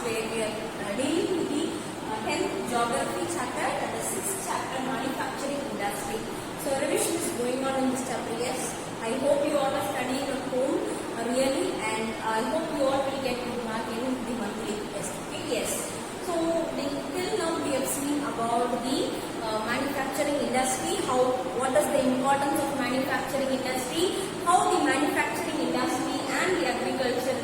where we are dealing with the 10th geography chapter and the 6th chapter manufacturing industry. So revision is going on in this chapter. Yes, I hope you all are studying at home really, and I hope you all will get good mark in the monthly test. Okay, yes. So till now we have seen about the manufacturing industry, what is the importance of manufacturing industry, how the manufacturing industry and the agriculture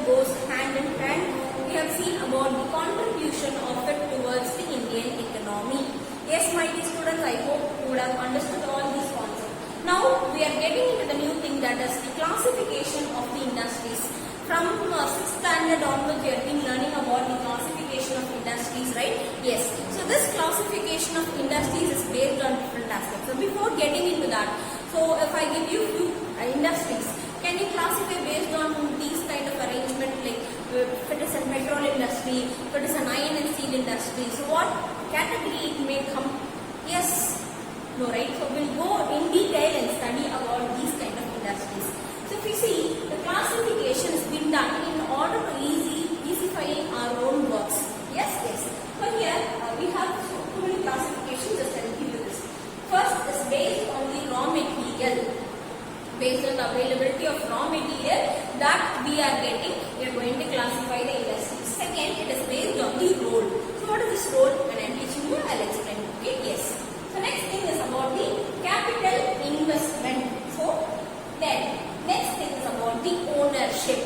goes hand in hand. We have seen about the contribution of it towards the Indian economy. Yes, my dear students, I hope you would have understood all these concepts. Now we are getting into the new thing, that is the classification of the industries. From 6th standard onwards, we have been learning about the classification of industries, right? Yes. So this classification of industries is based on different aspects. So before getting into that, so if I give you few industries, can you classify based on these kind of arrangement, like if it is a petrol industry, if it is an iron and steel industry, so what category it may come? Yes. No, right? So we'll go in detail and study about these kind of industries. So if you see, the classification has been done in order to easifying our own works. Yes, yes. So here we have so many classifications. Just I'll give you this. First is based on the raw material. Based on the availability of raw material that we are getting, we are going to classify the industries. Second, it is based on the role. So what is this role? When I am teaching you, I'll explain. Okay, yes. So next thing is about the capital investment. So then next thing is about the ownership.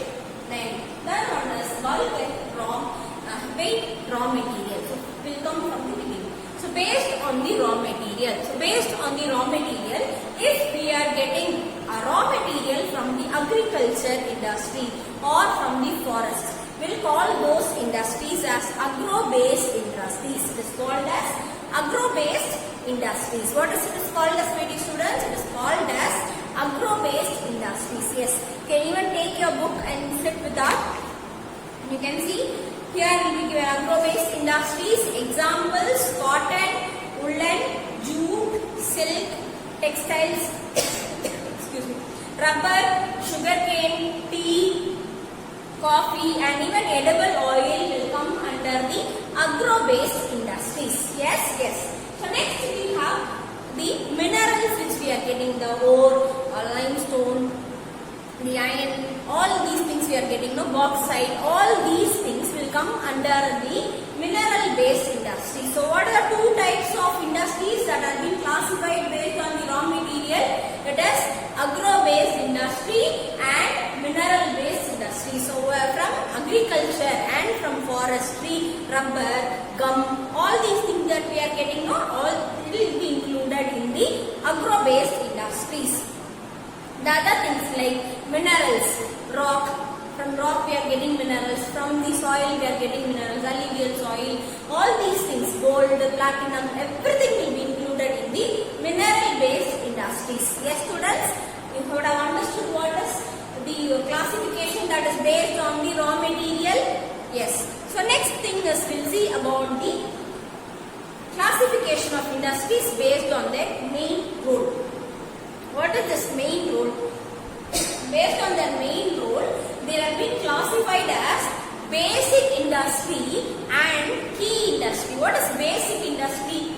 Then third one is bulk and weight raw material. So will come from the beginning. So based on the raw material. So based on the raw material, if we are getting a raw material from the agriculture industry or from the forest, we'll call those industries as agro-based industries. It is called as agro-based industries. What is it called as, my dear students? It is called as agro-based industries. Yes. You can even take your book and flip with that. You can see here will be given agro-based industries. Examples: cotton, woolen, jute, silk, textiles, excuse me, rubber, sugarcane, tea, coffee, and even edible oil will come under the agro-based industries. Yes, yes. So next we have the minerals which we are getting, the ore, limestone, the iron, all these things we are getting, bauxite, all these things will come under the mineral based industry. So what are the two types of industries that are being classified based on the raw material? It is agro based industry and mineral based industry. So from agriculture and from forestry, rubber, gum, all these things that we are getting, all it will be included in the agro based industries. The other things like minerals, rock, from rock we are getting minerals, from the soil we are getting minerals, alluvial soil, all these things, gold, platinum, everything will be included in the mineral based industries. Yes students, you would have understood what is the classification that is based on the raw material. Yes. So next thing is we'll see about the classification of industries based on their main role. What is this main role? Based on their main role, they have been classified as basic industry and key industry. What is basic industry?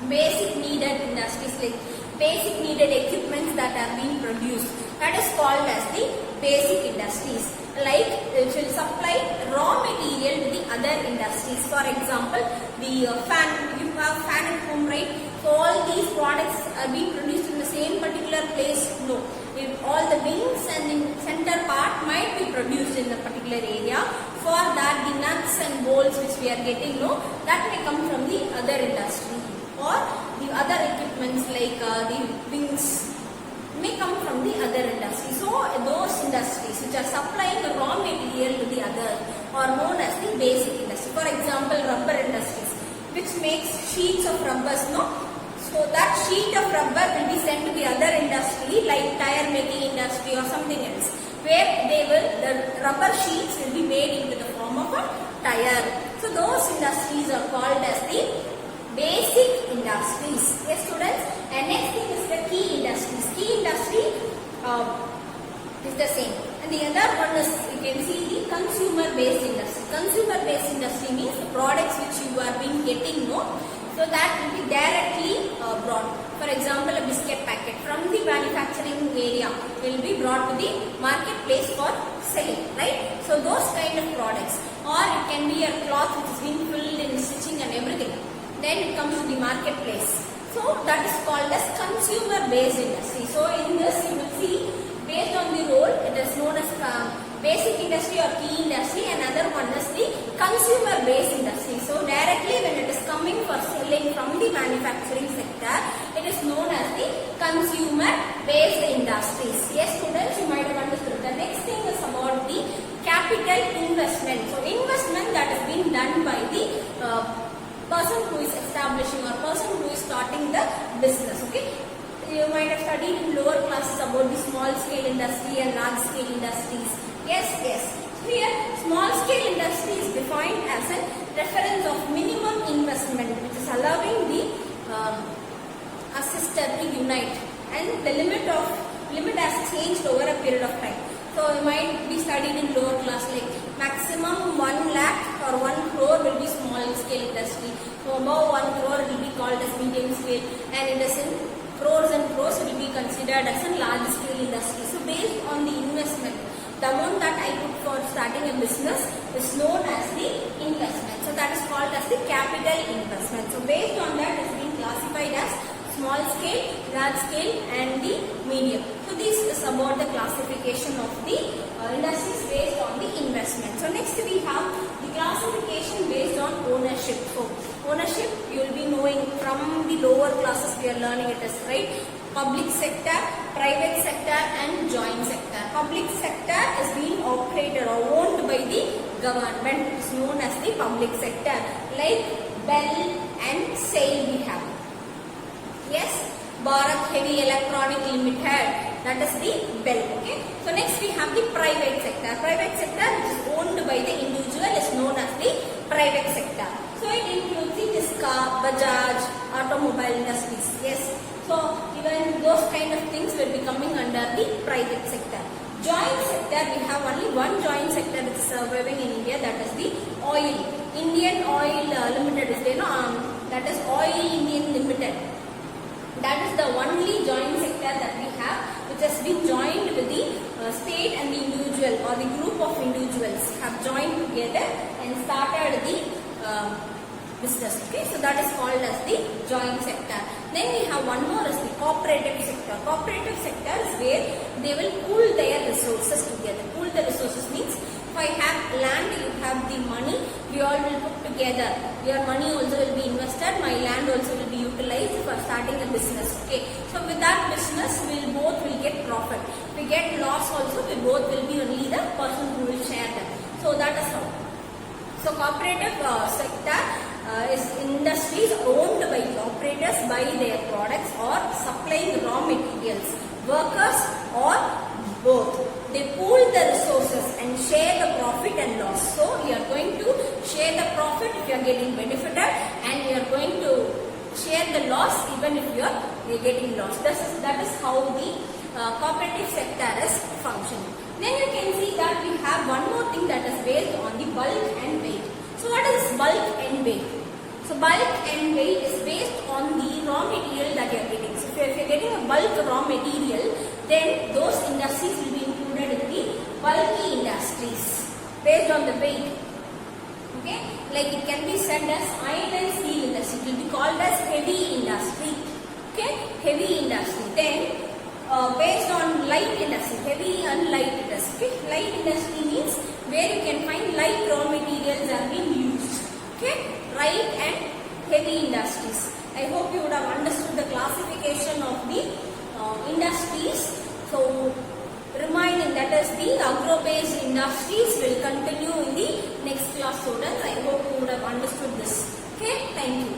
Basic needed industries, like basic needed equipments that are being produced. That is called as the basic industries. Like it will supply raw material to the other industries. For example, the fan, you have fan at home, right? So all these products are being produced in the same particular place? No. If all the wings and the center part might be produced in a particular area. For that, the nuts and bolts which we are getting, that may come from the other industry, or the other equipments like the wings may come from the other industry. So those industries which are supplying the raw material to the other are known as the basic industry. For example, rubber industries, which makes sheets of rubbers, So that sheet of rubber will be sent to the other industry like tire making industry or something else, where the rubber sheets will be made into the form of a tire. So those industries are called as the basic industries. Yes students. And next thing is the key industries. Key industry is the same. And the other one is, you can see, the consumer based industry. Consumer based industry means the products which you are being getting, no, so that will be directly brought. For example, a biscuit packet from the manufacturing area will be brought to the marketplace for selling, right? So those kind of products, or it can be a cloth which is being filled in stitching and everything. Then it comes to the marketplace. So that is called as consumer based industry. So in this you will see, based on the role, it is known as basic industry or key industry, and another one is the consumer based industry. So directly when it is coming for selling from the manufacturing sector, it is known as the consumer based industries. Yes students, you might have understood. The next thing is about the capital investment. So investment that is being done by the person who is establishing or person who is starting the business. Okay, you might have studied in lower classes about the small scale industry and large scale industries. Yes. Here, small scale industry is defined as a reference of minimum investment which is allowing the assisted to unite, and the limit has changed over a period of time. So you might be studied in lower class, like maximum 1 lakh or 1 crore will be small scale industry. So above 1 crore will be called as medium scale, and it is in crores and crores will be considered as a large scale industry. So based on the investment, the amount that I put for starting a business is known as the investment. So that is called as the capital investment. So based on that, it is being classified as small scale, large scale and the medium. So this is about the classification of the industries based on the investment. So next we have the classification based on ownership. So ownership you will be knowing from the lower classes, we are learning it as, right? Public sector, private sector and joint sector. Public sector is being operated or owned by the government. It is known as the public sector, like Bell and SAIL we have. Yes, Bharat Heavy Electronic Limited, that is the Bell. Okay. So next we have the private sector. Private sector which is owned by the individual is known as the private sector. So it includes the Tisca, Bajaj, automobile industries. Yes. So even those kind of things will be coming under the private sector. Joint sector, we have only one joint sector which is surviving in India, that is the oil. Indian Oil Limited is there, that is Oil Indian Limited. That is the only joint sector that we have, which has been joined with the state and the individual or the group of individuals have joined together and started the business. Okay, so that is called as the joint sector. Then we have one more as the cooperative sector. Cooperative sector is where they will pool their resources together. Pool the resources means, if I have land, you have the money, we all will put together. Your money also will be invested, my land also will be utilized for starting a business. Okay, so with that business, we both will get profit. If we get loss also, we both will be only the person who will share them. So that is how. So cooperative sector is industries owned by operators by their products or supplying raw materials, workers or both. They pool the resources and share the profit and loss. So you are going to share the profit if you are getting benefited, and you are going to share the loss even if you are getting loss. That is how the cooperative sector is functioning. Then you can see that we have one more thing that is based on the bulk and weight. So what is bulk and weight? So bulk and weight is based on the raw material that you are getting. So if you are getting a bulk raw material, then those industries will be included in the bulky industries based on the weight. Okay, like it can be said as iron and steel industry. It will be called as heavy industry. Okay, heavy industry. Then based on light industry, heavy and light industry. Okay, light industry means where you can find light raw materials are being used. Okay, light and heavy industries. I hope you would have understood the classification of the industries. So remaining, that is the agro-based industries, will continue in the next class students. I hope you would have understood this. Okay, thank you.